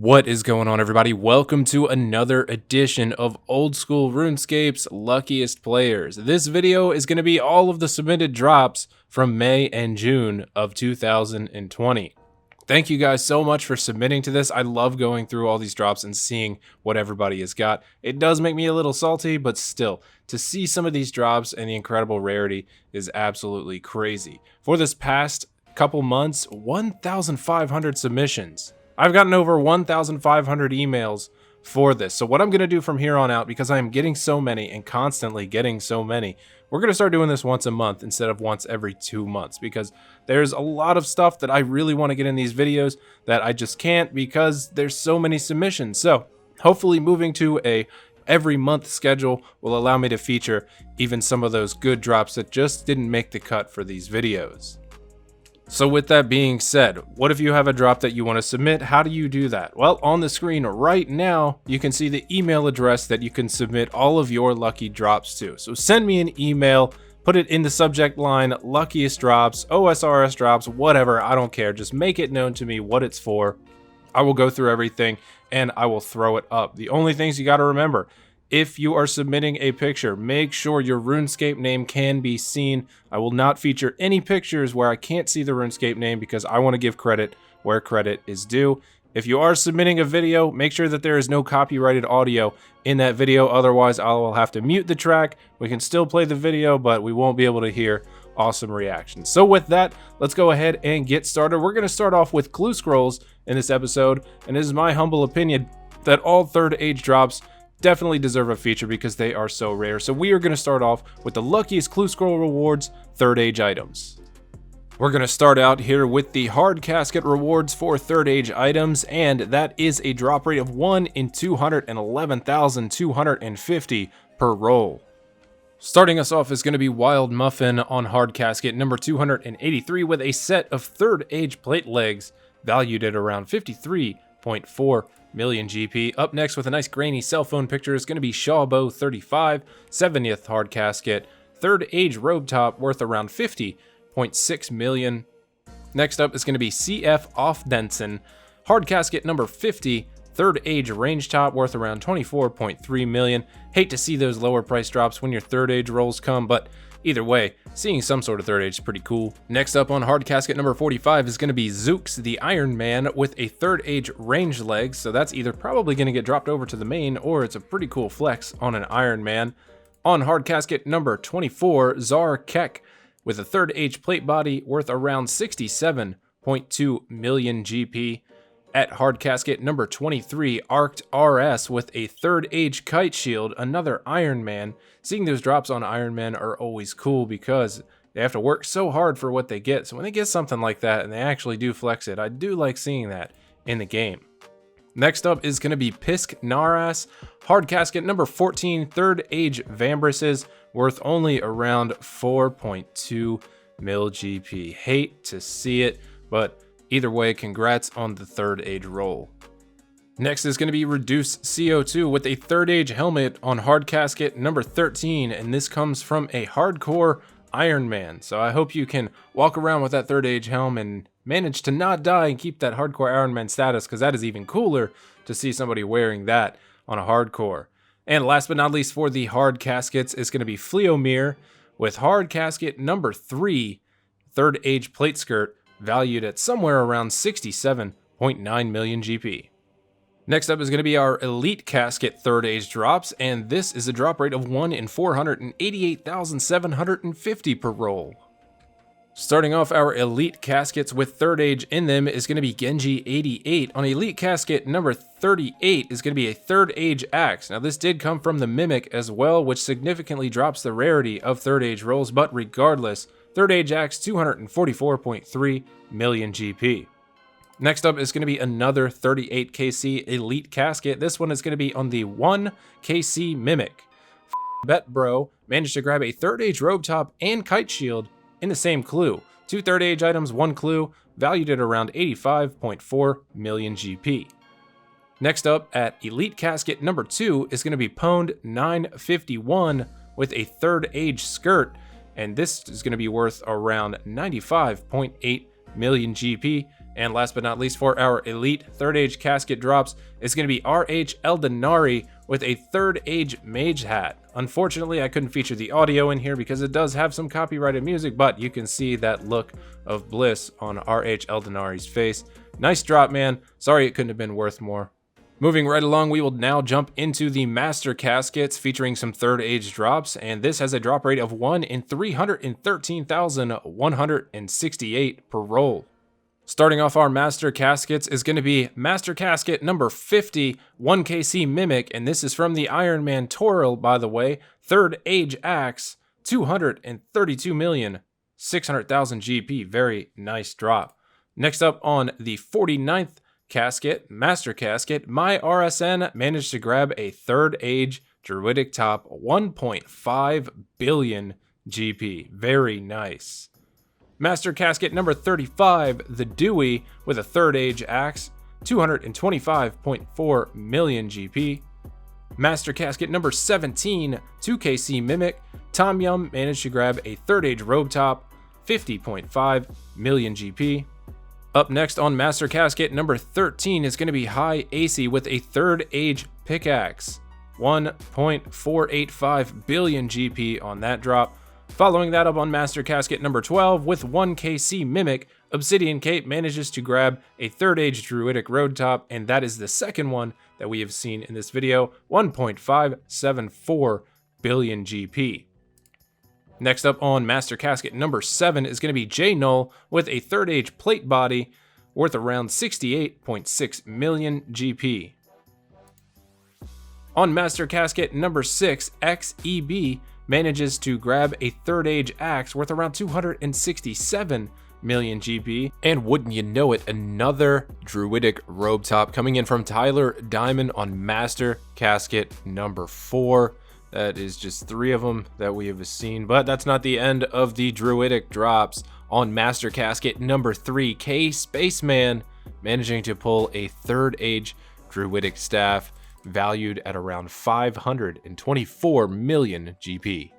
What is going on, everybody? Welcome to another edition of Old School RuneScape's Luckiest Players. This video is going to be all of the submitted drops from May and June of 2020. Thank you guys so much for submitting to this. I love going through all these drops and seeing what everybody has got. It does make me a little salty, but still, to see some of these drops and the incredible rarity is absolutely crazy. For this past couple months, 1,500 submissions. I've gotten over 1,500 emails for this. So what I'm going to do from here on out, because I am getting so many and constantly getting so many, we're going to start doing this once a month instead of once every 2 months, because there's a lot of stuff that I really want to get in these videos that I just can't because there's so many submissions. So hopefully moving to a every month schedule will allow me to feature even some of those good drops that just didn't make the cut for these videos. So with that being said, what if you have a drop that you want to submit? How do you do that? Well, on the screen right now, you can see the email address that you can submit all of your lucky drops to. So send me an email, put it in the subject line, Luckiest drops, OSRS drops, whatever, I don't care. Just make it known to me what it's for. I will go through everything and I will throw it up. The only things you got to remember, if you are submitting a picture, make sure your RuneScape name can be seen. I will not feature any pictures where I can't see the RuneScape name because I want to give credit where credit is due. If you are submitting a video, make sure that there is no copyrighted audio in that video. Otherwise, I will have to mute the track. We can still play the video, but we won't be able to hear awesome reactions. So with that, let's go ahead and get started. We're going to start off with clue scrolls in this episode, and it is my humble opinion that all third age drops definitely deserve a feature because they are so rare. So we are going to start off with the Luckiest Clue Scroll Rewards third age items. We're going to start out here with the hard casket rewards for third age items, and that is a drop rate of 1 in 211,250 per roll. Starting us off is going to be Wild Muffin on hard casket number 283 with a set of third age plate legs valued at around 53.4 million GP. Up next with a nice grainy cell phone picture is going to be Shawbo 35, 70th hard casket, third age robe top worth around 50.6 million. Next up is going to be CF Offdensen, hard casket number 50, third age range top worth around 24.3 million. Hate to see those lower price drops when your third age rolls come, but either way, seeing some sort of third age is pretty cool. Next up on hard casket number 45 is going to be Zooks the Iron Man with a third age range leg, so that's either probably going to get dropped over to the main or it's a pretty cool flex on an Iron Man. On hard casket number 24, Zar Kek with a third age plate body worth around 67.2 million GP. At hard casket number 23, Arced RS with a third age kite shield, another Iron Man. Seeing those drops on Iron Man are always cool because they have to work so hard for what they get. So when they get something like that and they actually do flex it, I do like seeing that in the game. Next up is going to be Pisk Naras, hard casket number 14, third age Vambrises, worth only around 4.2 mil GP. Hate to see it, but either way, congrats on the third age roll. Next is going to be Reduced CO2 with a third age helmet on hard casket number 13, and this comes from a hardcore Iron Man. So I hope you can walk around with that third age helm and manage to not die and keep that hardcore Iron Man status, because that is even cooler to see somebody wearing that on a hardcore. And last but not least for the hard caskets is going to be Fleomir with hard casket number 3, third age plate skirt, valued at somewhere around 67.9 million GP. Next up is going to be our Elite Casket third age drops, and this is a drop rate of 1 in 488,750 per roll. Starting off our Elite Caskets with third age in them is going to be Genji 88. On Elite Casket number 38 is going to be a third age axe. Now this did come from the Mimic as well, which significantly drops the rarity of third age rolls, but regardless, third age axe 244.3 million GP. Next up is going to be another 38 KC Elite Casket. This one is going to be on the 1 KC Mimic. Bet bro managed to grab a third age robe top and kite shield in the same clue. 2 third age items, 1 clue, valued at around 85.4 million GP. Next up at Elite Casket number 2 is going to be Pwned 951 with a third age skirt, and this is going to be worth around 95.8 million GP. And last but not least, for our elite third age casket drops, it's going to be RH Eldenari with a third age mage hat. Unfortunately, I couldn't feature the audio in here because it does have some copyrighted music, but you can see that look of bliss on RH Eldenari's face. Nice drop, man. Sorry it couldn't have been worth more. Moving right along, we will now jump into the Master Caskets featuring some third age drops, and this has a drop rate of 1 in 313,168 per roll. Starting off our Master Caskets is going to be Master Casket number 50, 1KC Mimic, and this is from the Iron Man Toril, by the way. Third Age Axe, 232,600,000 GP. Very nice drop. Next up on the 49th Casket, Master Casket, my RSN managed to grab a third age Druidic top, 1.5 billion GP. Very nice. Master Casket number 35, the Dewey, with a third age axe, 225.4 million GP. Master Casket number 17, 2KC Mimic, Tom Yum managed to grab a third age robe top, 50.5 million GP. Up next on Master Casket number 13 is going to be High AC with a third age pickaxe, 1.485 billion GP on that drop. Following that up on Master Casket number 12 with 1KC Mimic, Obsidian Cape manages to grab a third age Druidic road top, and that is the second one that we have seen in this video, 1.574 billion GP. Next up on Master Casket number 7 is going to be J Null with a third age plate body worth around 68.6 million GP. On Master Casket number 6, XEB manages to grab a third age axe worth around 267 million GP. And wouldn't you know it, another Druidic robe top coming in from Tyler Diamond on Master Casket number 4. That is just 3 of them that we have seen, but that's not the end of the Druidic drops. On Master Casket number 3, K Spaceman managing to pull a third age Druidic staff valued at around 524 million GP.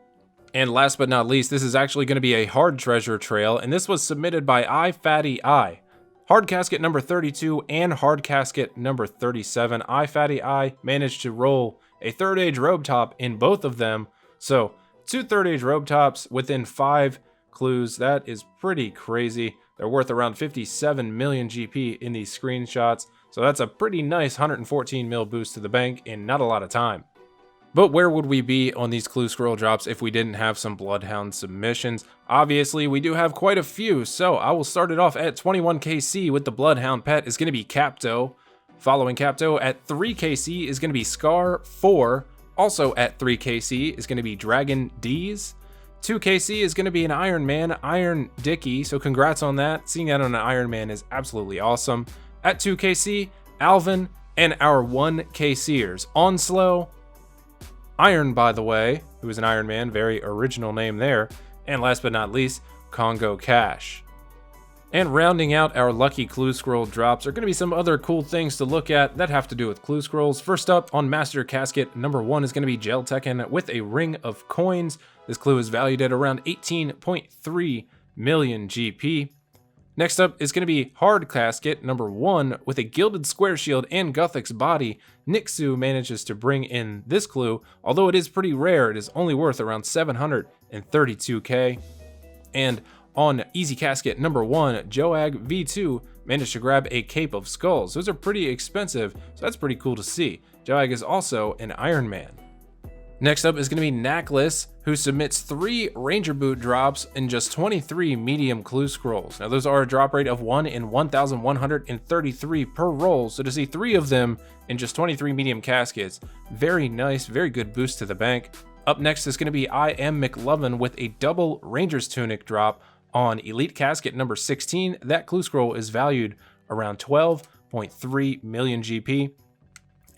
And last but not least, this is actually going to be a hard treasure trail, and this was submitted by iFattyI. Hard Casket number 32 and Hard Casket number 37. iFattyI managed to roll a third age robe top in both of them. So 2 third age robe tops within 5 clues. That is pretty crazy. They're worth around 57 million GP in these screenshots. So that's a pretty nice 114 mil boost to the bank in not a lot of time. But where would we be on these clue scroll drops if we didn't have some Bloodhound submissions? Obviously, we do have quite a few, so I will start it off at 21KC with the Bloodhound pet is going to be Capto. Following Capto at 3KC is going to be Scar 4. Also at 3KC is going to be Dragon D's. 2KC is going to be an Iron Man, Iron Dicky, so congrats on that. Seeing that on an Iron Man is absolutely awesome. At 2KC, Alvin, and our 1KCers. Onslow, Iron, by the way, who is an Iron Man, very original name there. And last but not least, Congo Cash. And rounding out our lucky clue scroll drops are going to be some other cool things to look at that have to do with clue scrolls. First up on Master Casket number 1 is going to be Gel Tekken with a ring of coins. This clue is valued at around 18.3 million GP. Next up is going to be Hard Casket number 1 with a Gilded Square Shield and Guthix body. Nixu manages to bring in this clue, although it is pretty rare. It is only worth around 732k. And on Easy Casket number 1, Joag V2 managed to grab a Cape of Skulls. Those are pretty expensive, so that's pretty cool to see. Joag is also an Iron Man. Next up is going to be Knackless, who submits 3 Ranger Boot drops in just 23 medium clue scrolls. Now those are a drop rate of 1 in 1,133 per roll, so to see 3 of them in just 23 medium caskets, very nice, very good boost to the bank. Up next is going to be I Am McLovin with a double Ranger's Tunic drop on Elite Casket number 16. That clue scroll is valued around 12.3 million GP.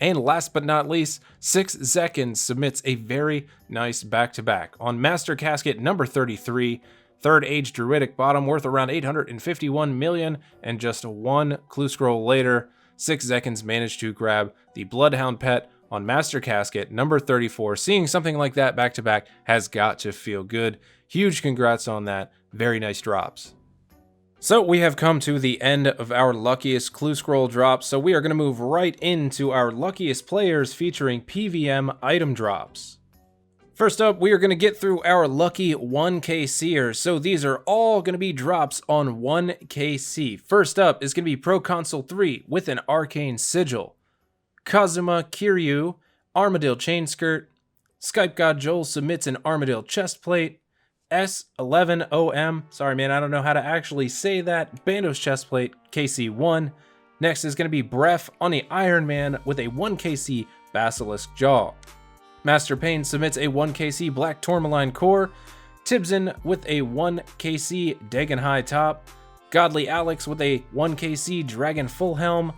And last but not least, 6 Zekins submits a very nice back-to-back. On Master Casket number 33, third age Druidic bottom worth around 851 million, and just 1 clue scroll later, 6 Zekins managed to grab the Bloodhound pet on Master Casket number 34. Seeing something like that back-to-back has got to feel good. Huge congrats on that. Very nice drops. So we have come to the end of our luckiest clue scroll drops, so we are going to move right into our luckiest players featuring PVM item drops. First up, we are going to get through our lucky 1K seers, so these are all going to be drops on 1KC. First up is going to be Proconsul 3 with an Arcane Sigil, Kazuma Kiryu, Armadillo Chain Skirt, Skype God Joel submits an Armadillo Chestplate, S11OM, sorry man, I don't know how to actually say that, Bandos Chestplate, KC1. Next is going to be Bref on the Iron Man with a 1KC Basilisk Jaw. Master Payne submits a 1KC Black Tourmaline Core, Tibson with a 1KC Dagon High Top, Godly Alex with a 1KC Dragon Full Helm,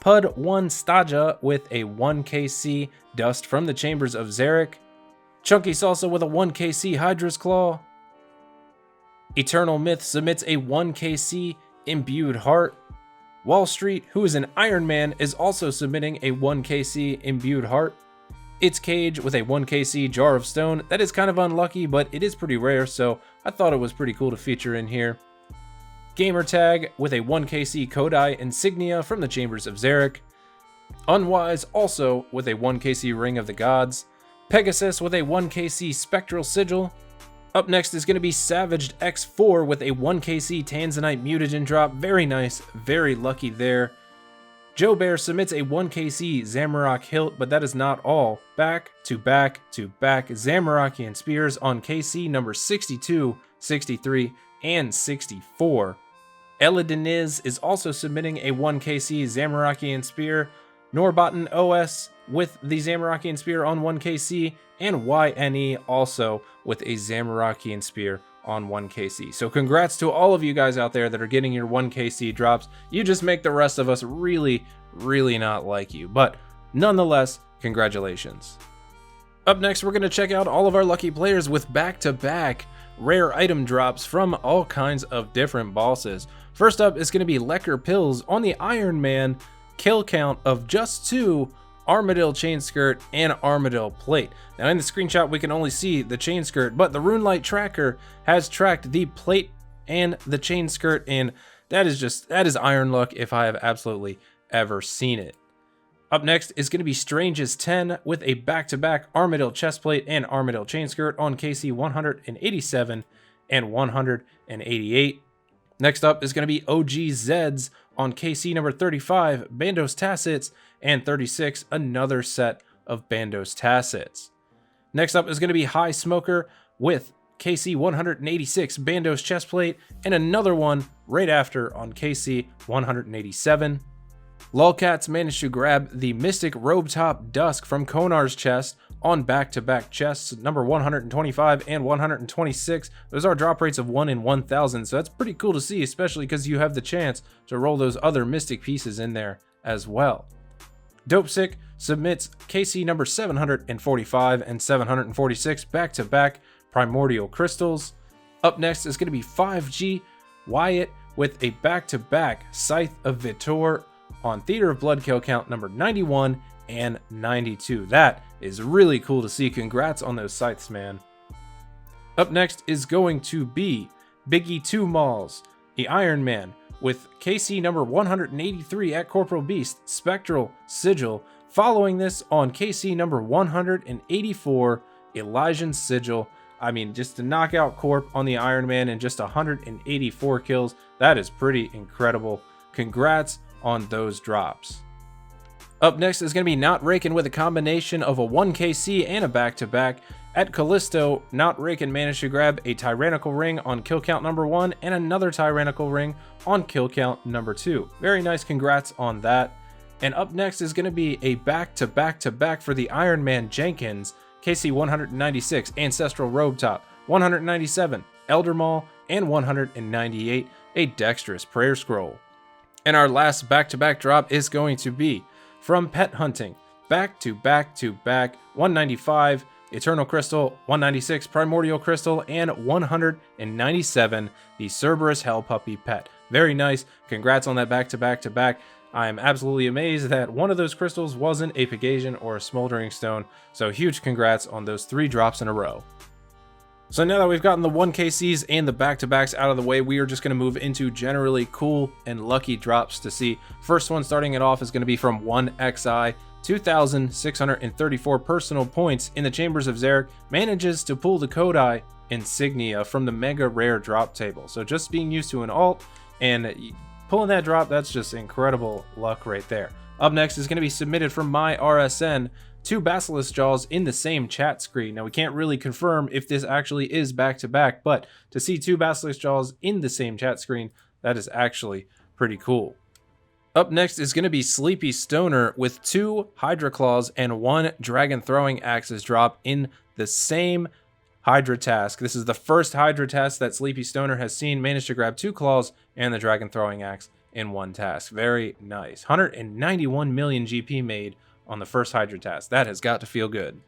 Pud 1 Staja with a 1KC Dust from the Chambers of Zarek, Chunky Salsa with a 1KC Hydra's Claw, Eternal Myth submits a 1KC Imbued Heart, Wall Street, who is an Iron Man, is also submitting a 1KC Imbued Heart, It's Cage with a 1KC Jar of Stone. That is kind of unlucky, but it is pretty rare, so I thought it was pretty cool to feature in here. Gamertag with a 1KC Kodai Insignia from the Chambers of Zarek, Unwise also with a 1KC Ring of the Gods, Pegasus with a 1KC Spectral Sigil. Up next is going to be Savaged X4 with a 1KC Tanzanite Mutagen drop. Very nice, very lucky there. Joe Bear submits a 1KC Zamorak Hilt, but that is not all. Back to back to back Zamorakian Spears on KC number 62, 63, and 64. Elidiniz is also submitting a 1KC Zamorakian Spear, Norbotten OS with the Zamorakian Spear on 1KC, and YNE also with a Zamorakian Spear on 1KC. So congrats to all of you guys out there that are getting your 1KC drops. You just make the rest of us really not like you, but nonetheless, congratulations. Up next, we're going to check out all of our lucky players with back-to-back rare item drops from all kinds of different bosses. First up is going to be Lecker Pills on the Iron Man, kill count of just 2, Armadillo Chain Skirt, and Armadillo Plate. Now in the screenshot we can only see the Chain Skirt, but the Runelight Tracker has tracked the Plate and the Chain Skirt, and that is iron luck if I have absolutely ever seen it. Up next is going to be Strange's 10 with a back-to-back Armadillo Chestplate and Armadillo Chain Skirt on KC 187 and 188. Next up is going to be OG Zeds on KC number 35, Bandos Tassets, and 36, another set of Bandos Tassets. Next up is going to be High Smoker with KC 186, Bandos Chestplate, and another one right after on KC 187. Lolcats managed to grab the Mystic Robe Top Dusk from Konar's chest on back-to-back chests, number 125 and 126. Those are drop rates of 1 in 1,000, so that's pretty cool to see, especially because you have the chance to roll those other Mystic pieces in there as well. Dopesick submits KC number 745 and 746 back-to-back Primordial Crystals. Up next is going to be 5G Wyatt with a back-to-back Scythe of Vitor on Theater of Blood kill count number 91 and 92. That is really cool to see. Congrats on those scythes, man. Up next is going to be Biggie 2 Malls, the Iron Man, with KC number 183 at Corporal Beast, Spectral Sigil. Following this on KC number 184, Elysian Sigil. I mean, just to knock out Corp on the Iron Man in just 184 kills, that is pretty incredible. Congrats on those drops. Up next is going to be Not Raken with a combination of a 1KC and a back-to-back. At Callisto, Not Raken managed to grab a Tyrannical Ring on kill count number 1 and another Tyrannical Ring on kill count number 2. Very nice, congrats on that. And up next is going to be a back-to-back-to-back for the Iron Man Jenkins, KC 196, Ancestral Robe Top, 197, Elder Maul, and 198, a Dexterous Prayer Scroll. And our last back-to-back drop is going to be from Pet Hunting, back-to-back-to-back, 195, Eternal Crystal, 196, Primordial Crystal, and 197, the Cerberus Hell Puppy Pet. Very nice. Congrats on that back-to-back-to-back. I am absolutely amazed that one of those crystals wasn't a Pegasian or a Smoldering Stone, so huge congrats on those 3 drops in a row. So now that we've gotten the 1KCs and the back-to-backs out of the way, we are just going to move into generally cool and lucky drops to see. First one starting it off is going to be from 1XI. 2,634 personal points in the Chambers of Xeric, manages to pull the Kodai insignia from the mega rare drop table. So just being used to an alt and pulling that drop, that's just incredible luck right there. Up next is going to be submitted from my RSN. 2 Basilisk Jaws in the same chat screen. Now we can't really confirm if this actually is back-to-back, but to see 2 Basilisk Jaws in the same chat screen, that is actually pretty cool. Up next is going to be Sleepy Stoner with 2 Hydra Claws and 1 Dragon Throwing Axes drop in the same Hydra task. This is the first Hydra task that Sleepy Stoner has seen. Managed to grab 2 Claws and the Dragon Throwing Axe in one task. Very nice. 191 million GP made on the first Hydra task. That has got to feel good.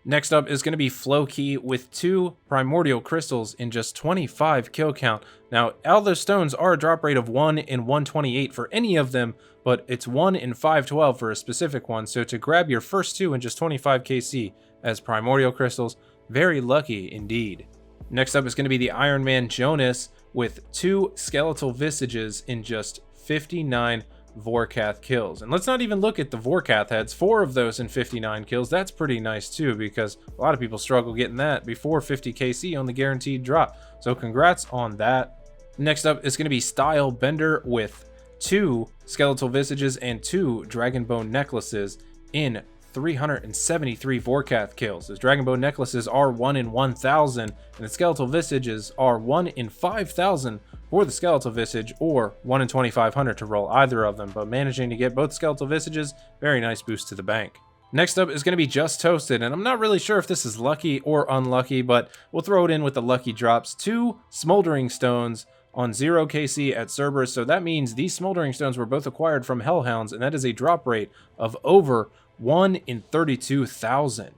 Next up is going to be Flowkey with 2 Primordial Crystals in just 25 kill count. Now, all those stones are a drop rate of 1 in 128 for any of them, but it's 1 in 512 for a specific one. So to grab your first 2 in just 25 KC as Primordial Crystals, very lucky indeed. Next up is going to be the Iron Man Jonas with 2 Skeletal Visages in just 59 Vorkath kills. And let's not even look at the Vorkath heads. 4 of those in 59 kills. That's pretty nice too, because a lot of people struggle getting that before 50 KC on the guaranteed drop. So congrats on that. Next up is going to be Style Bender with 2 Skeletal Visages and 2 Dragonbone Necklaces in 373 Vorkath kills. Those Dragonbone Necklaces are 1 in 1,000, and the Skeletal Visages are 1 in 5,000 for the Skeletal Visage, or 1 in 2,500 to roll either of them, but managing to get both Skeletal Visages, very nice boost to the bank. Next up is going to be Just Toasted, and I'm not really sure if this is lucky or unlucky, but we'll throw it in with the lucky drops. 2 Smoldering Stones on 0 KC at Cerberus, so that means these Smoldering Stones were both acquired from Hellhounds, and that is a drop rate of over 1 in 32,000.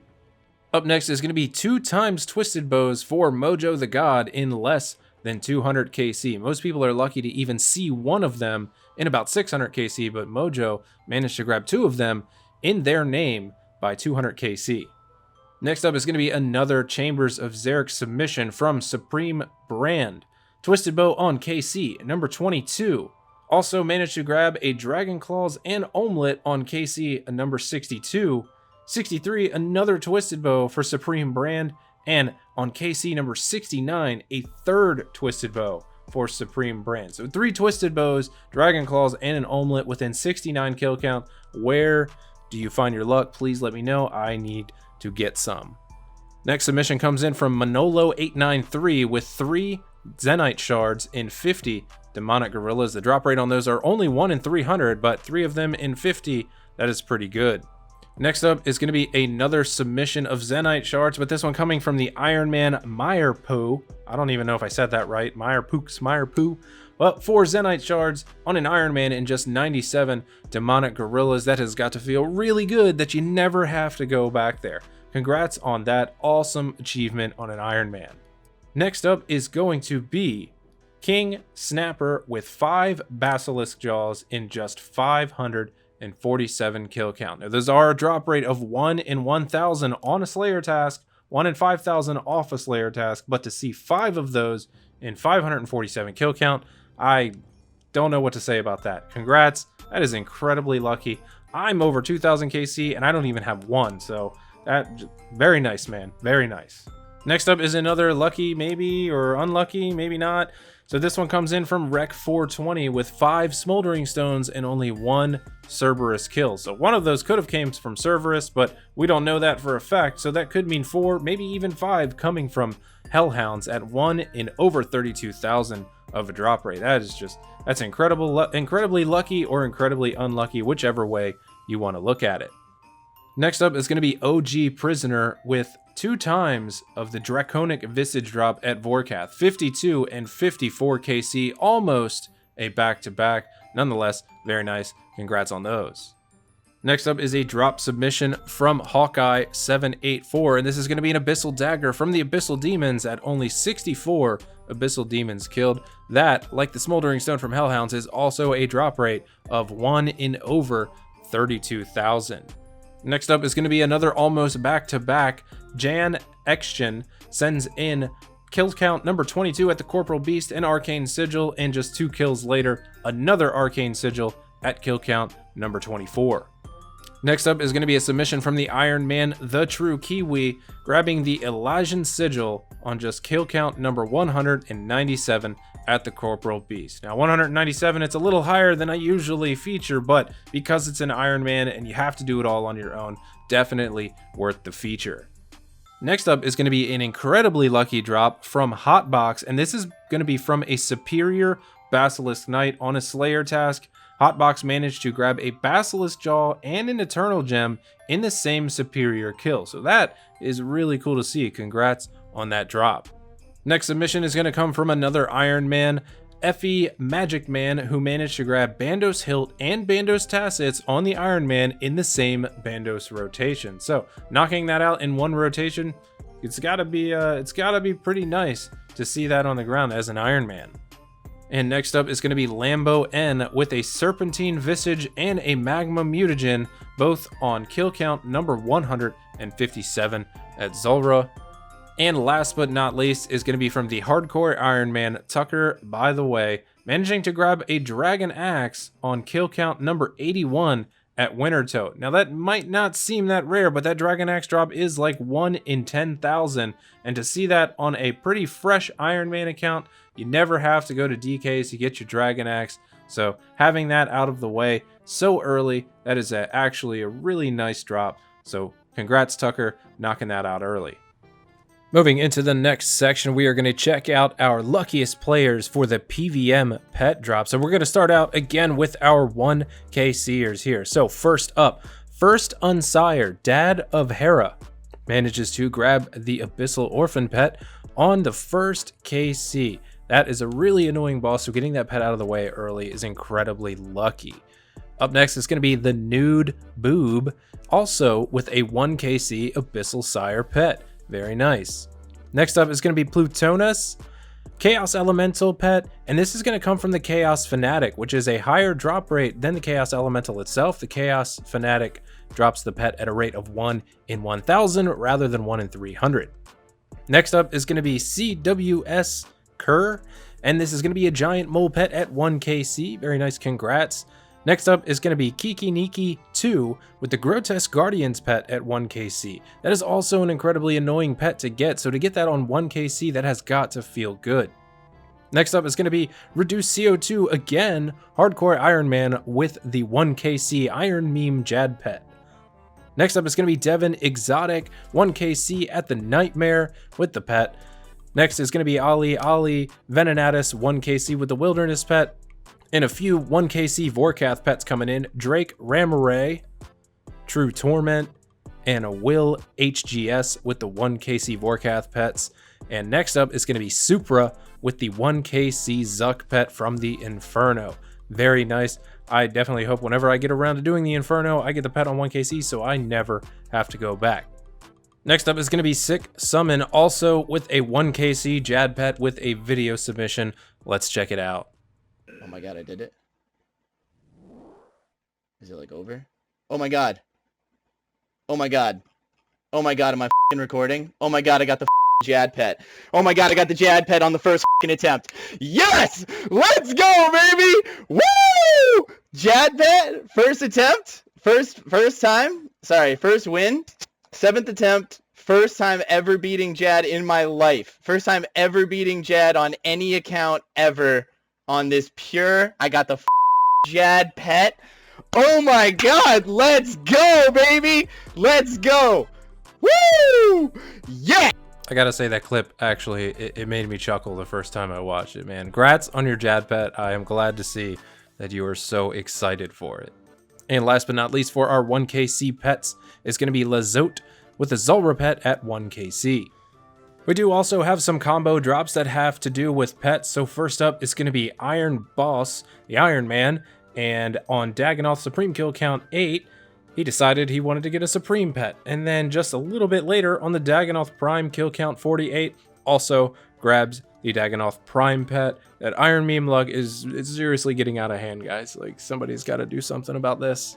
Up next is going to be 2 times Twisted Bows for Mojo the God in less than 200 KC. Most people are lucky to even see one of them in about 600 KC, but Mojo managed to grab 2 of them in their name by 200 KC. Next up is going to be another Chambers of Xeric submission from Supreme Brand. Twisted Bow on KC, number 22. Also managed to grab a Dragon Claws and Omelet on KC, number 62. 63, another Twisted Bow for Supreme Brand. And on KC number 69, a 3rd Twisted Bow for Supreme Brand. So 3 Twisted Bows, Dragon Claws, and an Omelet within 69 kill count. Where do you find your luck? Please let me know. I need to get some. Next submission comes in from Manolo893 with 3 Zenite Shards in 50 Demonic Gorillas. The drop rate on those are only 1 in 300, but 3 of them in 50. That is pretty good. Next up is going to be another submission of Zenite Shards, but this one coming from the Iron Man Meyerpoo. I don't even know if I said that right. Meyerpoo. Well, 4 Zenite Shards on an Iron Man in just 97 Demonic Gorillas. That has got to feel really good that you never have to go back there. Congrats on that awesome achievement on an Iron Man. Next up is going to be King Snapper with 5 Basilisk Jaws in just 547 kill count. Now, those are a drop rate of 1 in 1,000 on a Slayer task, 1 in 5,000 off a Slayer task, but to see 5 of those in 547 kill count, I don't know what to say about that. Congrats, that is incredibly lucky. I'm over 2,000 KC and I don't even have 1, so that very nice, man, very nice. Next up is another lucky, maybe, or unlucky, maybe not. So this one comes in from Rec420 with 5 Smoldering Stones and only 1 Cerberus kill. So one of those could have came from Cerberus, but we don't know that for a fact. So that could mean 4, maybe even 5 coming from Hellhounds at 1 in over 32,000 of a drop rate. That is just, that's incredibly lucky or incredibly unlucky, whichever way you want to look at it. Next up is going to be OG Prisoner with 2 times of the Draconic Visage drop at Vorkath, 52 and 54 KC, almost a back-to-back. Nonetheless, very nice. Congrats on those. Next up is a drop submission from Hawkeye784, and this is going to be an Abyssal Dagger from the Abyssal Demons at only 64 Abyssal Demons killed. That, like the Smoldering Stone from Hellhounds, is also a drop rate of 1 in over 32,000. Next up is going to be another almost back-to-back. Jan Extion sends in kill count number 22 at the Corporal Beast and Arcane Sigil, and just 2 kills later, another Arcane Sigil at kill count number 24. Next up is going to be a submission from the Iron Man, the True Kiwi, grabbing the Elysian Sigil on just kill count number 197 at the Corporal Beast. Now 197, it's a little higher than I usually feature, but because it's an Iron Man and you have to do it all on your own, definitely worth the feature. Next up is going to be an incredibly lucky drop from Hotbox, and this is going to be from a Superior Basilisk Knight on a Slayer task. Hotbox managed to grab a Basilisk Jaw and an Eternal Gem in the same Superior kill, so that is really cool to see. Congrats on that drop. Next submission is going to come from another Iron Man, Effie Magic Man, who managed to grab Bandos Hilt and Bandos Tassets on the Iron Man in the same Bandos rotation. So knocking that out in one rotation, it's gotta be pretty nice to see that on the ground as an Iron Man. And next up is going to be Lambo N with a Serpentine Visage and a Magma Mutagen, both on kill count number 157 at Zulrah. And last but not least is going to be from the Hardcore Iron Man, Tucker, by the way, managing to grab a Dragon Axe on kill count number 81 at Wintertote. Now that might not seem that rare, but that Dragon Axe drop is like 1 in 10,000, and to see that on a pretty fresh Iron Man account, you never have to go to DKs to get your Dragon Axe, so having that out of the way so early, that is actually a really nice drop, so congrats Tucker, knocking that out early. Moving into the next section, we are going to check out our luckiest players for the PVM pet drop. So we're going to start out again with our 1K Seers here. So first up, First Unsire, Dad of Hera, manages to grab the Abyssal Orphan pet on the first KC. That is a really annoying boss, so getting that pet out of the way early is incredibly lucky. Up next is going to be the Nude Boob, also with a 1KC Abyssal Sire pet. Very nice. Next up is going to be Plutonus, Chaos Elemental pet, and this is going to come from the Chaos Fanatic, which is a higher drop rate than the Chaos Elemental itself. The Chaos Fanatic drops the pet at a rate of 1 in 1,000 rather than 1 in 300. Next up is going to be CWS Kerr, and this is going to be a giant mole pet at 1KC. Very nice, congrats. Next up is going to be Kiki Niki 2 with the Grotesque Guardians pet at 1KC. That is also an incredibly annoying pet to get, so to get that on 1KC, that has got to feel good. Next up is going to be Reduced CO2 again, Hardcore Iron Man with the 1KC Iron Meme Jad pet. Next up is going to be Devin Exotic, 1KC at the Nightmare with the pet. Next is going to be Ali Venenatus, 1KC with the Wilderness pet. And a few 1KC Vorkath pets coming in, Drake Ramaray, True Torment, and a Will HGS with the 1KC Vorkath pets. And next up is going to be Supra with the 1KC Zuck pet from the Inferno. Very nice. I definitely hope whenever I get around to doing the Inferno, I get the pet on 1KC so I never have to go back. Next up is going to be Sick Summon, also with a 1KC Jad pet with a video submission. Let's check it out. Oh my god, I did it. Is it like over? Oh my god. Oh my god. Oh my god, am I f***ing recording? Oh my god, I got the Jad pet. Oh my god, I got the Jad pet on the first attempt. Yes! Let's go, baby! Woo! Jad pet, first attempt. First time. Sorry, first win. 7th attempt. First time ever beating Jad in my life. First time ever beating Jad on any account ever. On this pure, I got the Jad pet. Oh my god, let's go, baby! Let's go! Woo! Yeah! I gotta say that clip, actually, it made me chuckle the first time I watched it, man. Congrats on your Jad pet. I am glad to see that you are so excited for it. And last but not least, for our 1KC pets, is gonna be Lazote with a Zulrah pet at 1KC. We do also have some combo drops that have to do with pets. So first up is going to be Iron Boss, the Iron Man, and on Dagannoth Supreme kill count 8, he decided he wanted to get a Supreme pet. And then just a little bit later on the Dagannoth Prime kill count 48, also grabs the Dagannoth Prime pet. That Iron Meme Lug is seriously getting out of hand, guys. Like, somebody's got to do something about this.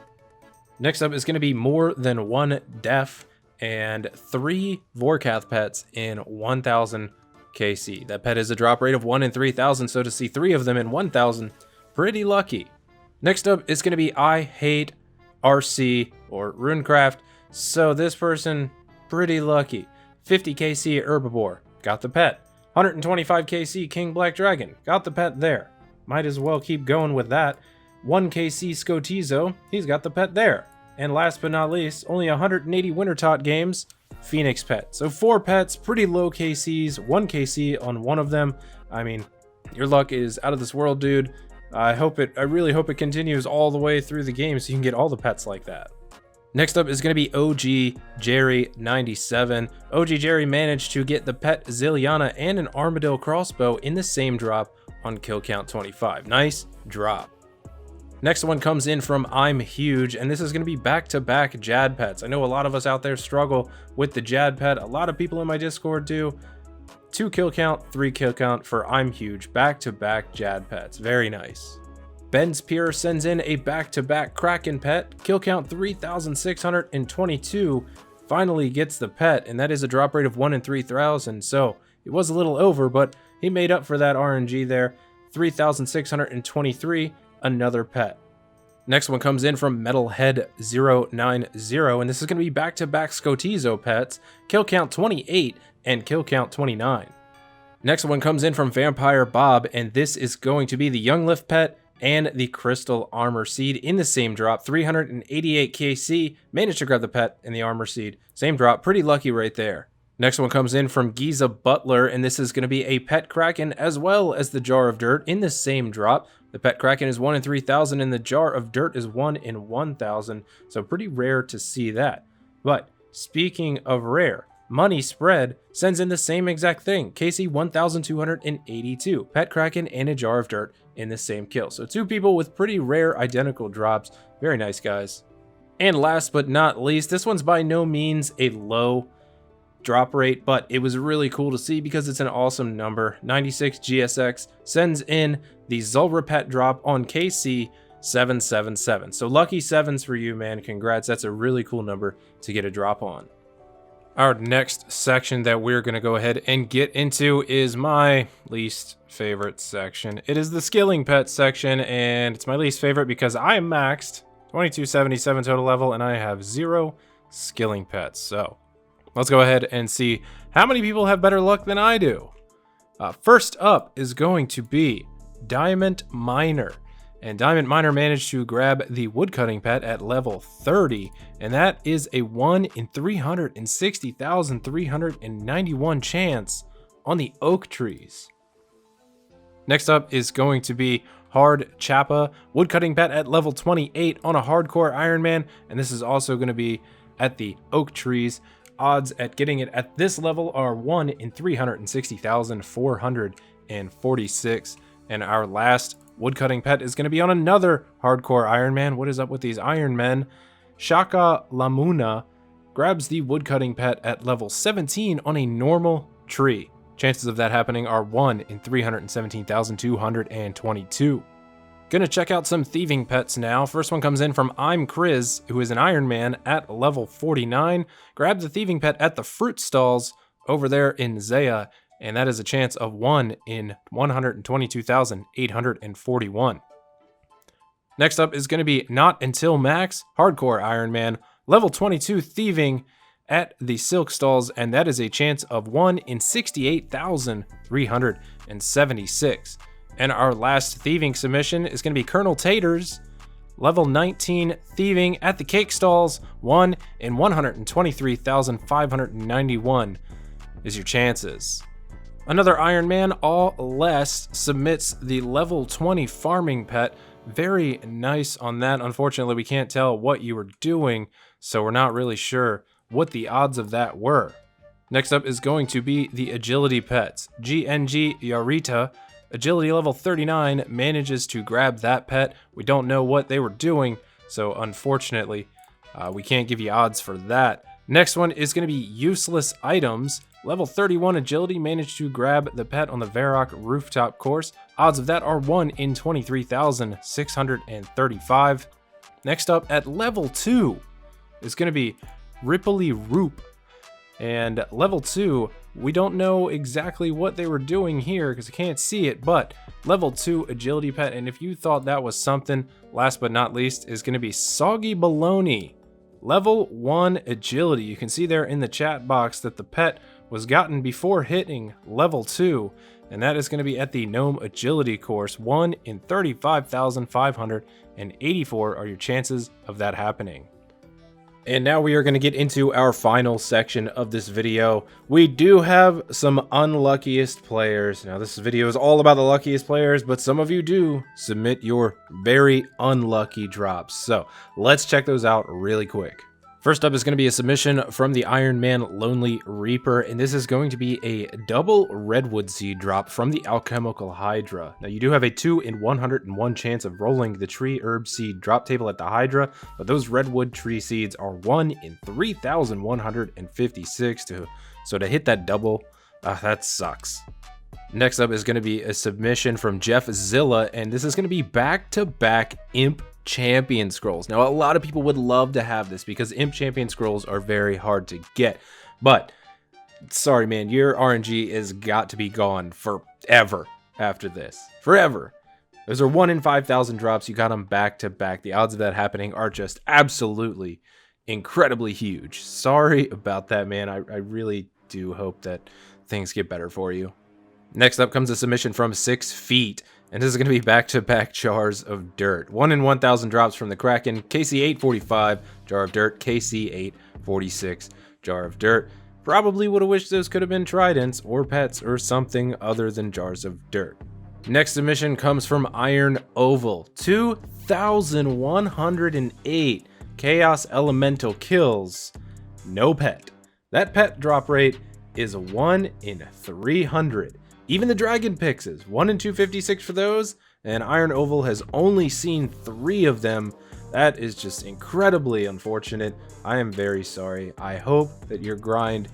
Next up is going to be More Than One Def, and 3 Vorkath pets in 1,000 KC. That pet is a drop rate of 1 in 3,000, so to see 3 of them in 1,000, pretty lucky. Next up is going to be I Hate RC or Runecraft. So this person, pretty lucky. 50 KC Herbivore, got the pet. 125 KC King Black Dragon, got the pet there. Might as well keep going with that. 1 KC Scotizo, he's got the pet there. And last but not least, only 180 Wintertot games, Phoenix pet. So 4 pets, pretty low KCs, 1 KC on one of them. I mean, your luck is out of this world, dude. I really hope it continues all the way through the game so you can get all the pets like that. Next up is going to be OG Jerry 97. OG Jerry managed to get the pet Zilliana and an Armadillo crossbow in the same drop on kill count 25. Nice drop. Next one comes in from I'm Huge, and this is going to be back-to-back Jad pets. I know a lot of us out there struggle with the Jad pet. A lot of people in my Discord do. 2 kill count, 3 kill count for I'm Huge. Back-to-back Jad pets. Very nice. Ben's Pure sends in a back-to-back Kraken pet. Kill count 3,622. Finally gets the pet, and that is a drop rate of 1 in 3,000. So it was a little over, but he made up for that RNG there. 3,623. Another pet. Next one comes in from Metalhead090, and this is going to be back-to-back Scotizo pets. Kill count 28 and kill count 29. Next one comes in from Vampire Bob, and this is going to be the Young Lift pet and the Crystal Armor Seed in the same drop. 388 KC, managed to grab the pet and the Armor Seed. Same drop, pretty lucky right there. Next one comes in from Giza Butler, and this is going to be a Pet Kraken as well as the Jar of Dirt in the same drop. The Pet Kraken is 1 in 3,000 and the Jar of Dirt is 1 in 1,000, so pretty rare to see that. But speaking of rare, Money Spread sends in the same exact thing. KC 1,282, Pet Kraken and a Jar of Dirt in the same kill. So 2 people with pretty rare identical drops. Very nice, guys. And last but not least, this one's by no means a low drop rate, but it was really cool to see because it's an awesome number. 96 GSX sends in the Zulrah pet drop on KC 777. So lucky 7s for you, man. Congrats. That's a really cool number to get a drop on. Our next section that we're going to go ahead and get into is my least favorite section. It is the skilling pet section, and it's my least favorite because I am maxed 2277 total level and I have 0 skilling pets. So let's go ahead and see how many people have better luck than I do. First up is going to be Diamond Miner. And Diamond Miner managed to grab the woodcutting pet at level 30. And that is a 1 in 360,391 chance on the oak trees. Next up is going to be Hard Chappa. Woodcutting pet at level 28 on a hardcore Iron Man. And this is also going to be at the oak trees. Odds at getting it at this level are 1 in 360,446. And our last woodcutting pet is going to be on another hardcore Iron Man. What is up with these Iron Men? Shaka Lamuna grabs the woodcutting pet at level 17 on a normal tree. Chances of that happening are 1 in 317,222. Gonna check out some thieving pets now. First one comes in from I'm Chris, who is an Iron Man at level 49. Grab the thieving pet at the fruit stalls over there in Zaya, and that is a chance of 1 in 122,841. Next up is going to be Not Until Max, hardcore Iron Man, level 22 thieving at the silk stalls, and that is a chance of 1 in 68,376. And our last thieving submission is going to be Colonel Taters, level 19 thieving at the cake stalls, 1 in 123,591 is your chances. Another Iron Man, all less, submits the level 20 farming pet. Very nice on that. Unfortunately, we can't tell what you were doing, so we're not really sure what the odds of that were. Next up is going to be the agility pets. GNG Yarita, agility level 39, manages to grab that pet. We don't know what they were doing, so unfortunately, we can't give you odds for that. Next one is going to be useless items. Level 31 agility managed to grab the pet on the Varrock rooftop course. Odds of that are 1 in 23,635. Next up at level 2 is going to be Ripley Roop. And level 2 We don't know exactly what they were doing here because I can't see it, but level 2 agility pet, and if you thought that was something, last but not least is going to be Soggy Baloney. Level 1 agility. You can see there in the chat box that the pet was gotten before hitting level 2, and that is going to be at the Gnome Agility course. 1 in 35,584 are your chances of that happening. And now we are going to get into our final section of this video. We do have some unluckiest players. Now this video is all about the luckiest players, but some of you do submit your very unlucky drops. So let's check those out really quick. First up is going to be a submission from the Iron Man Lonely Reaper, and this is going to be a double redwood seed drop from the Alchemical Hydra. Now you do have a 2 in 101 chance of rolling the tree herb seed drop table at the Hydra, but those redwood tree seeds are 1 in 3,156, so to hit that double, that sucks. Next up is going to be a submission from Jeff Zilla, and this is going to be back-to-back Imp Champion Scrolls. Now, a lot of people would love to have this because Imp Champion Scrolls are very hard to get, but sorry, man, your RNG has got to be gone forever after this. Forever. Those are 1 in 5,000 drops. You got them back to back. The odds of that happening are just absolutely incredibly huge. Sorry about that, man. I really do hope that things get better for you. Next up comes a submission from 6 Feet. And this is going to be back-to-back jars of dirt. 1 in 1,000 drops from the Kraken, KC845, jar of dirt, KC846, jar of dirt. Probably would have wished those could have been tridents or pets or something other than jars of dirt. Next submission comes from Iron Oval. 2,108 Chaos Elemental kills. No pet. That pet drop rate is 1 in 300. Even the Dragon Pixes, 1 in 256 for those, and Iron Oval has only seen 3 of them. That is just incredibly unfortunate. I am very sorry. I hope that your grind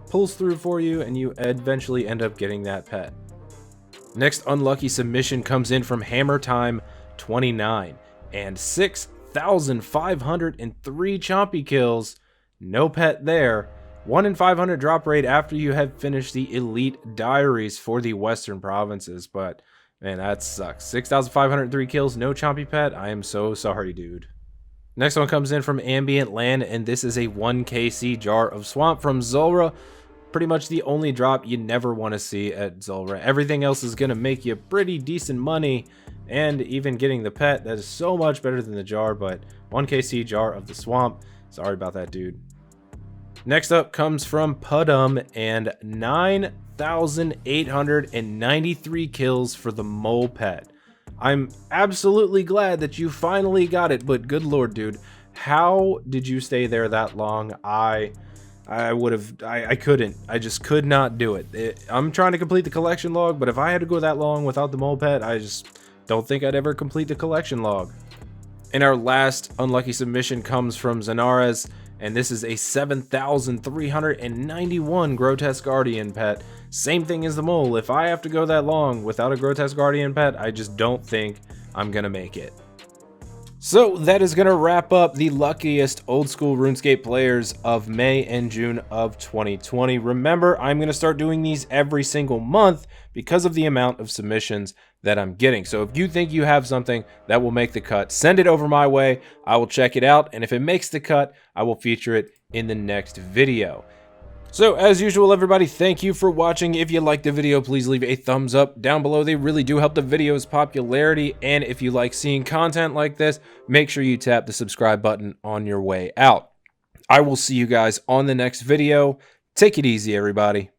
pulls through for you and you eventually end up getting that pet. Next unlucky submission comes in from Hammer Time 29, and 6,503 Chompy kills. No pet there. 1 in 500 drop rate after you have finished the Elite Diaries for the Western Provinces, but man, that sucks. 6,503 kills, no Chompy pet. I am so sorry, dude. Next one comes in from Ambient Land, and this is a 1 KC jar of Swamp from Zulrah. Pretty much the only drop you never want to see at Zulrah. Everything else is going to make you pretty decent money, and even getting the pet, that is so much better than the jar, but 1 KC jar of the Swamp. Sorry about that, dude. Next up comes from Pudum, and 9,893 kills for the Mole pet. I'm absolutely glad that you finally got it, but good lord, dude, how did you stay there that long? I couldn't. I just could not do it. I'm trying to complete the collection log, but if I had to go that long without the Mole pet, I just don't think I'd ever complete the collection log. And our last unlucky submission comes from Zanares, and this is a 7,391 Grotesque Guardian pet. Same thing as the Mole. If I have to go that long without a Grotesque Guardian pet, I just don't think I'm gonna make it. So that is gonna wrap up the luckiest old school RuneScape players of May and June of 2020. Remember, I'm gonna start doing these every single month because of the amount of submissions that I'm getting. So if you think you have something that will make the cut, send it over my way. I will check it out, and if it makes the cut, I will feature it in the next video. So as usual, everybody, thank you for watching. If you liked the video, please leave a thumbs up down below. They really do help the video's popularity. And if you like seeing content like this, make sure you tap the subscribe button on your way out. I will see you guys on the next video. Take it easy, everybody.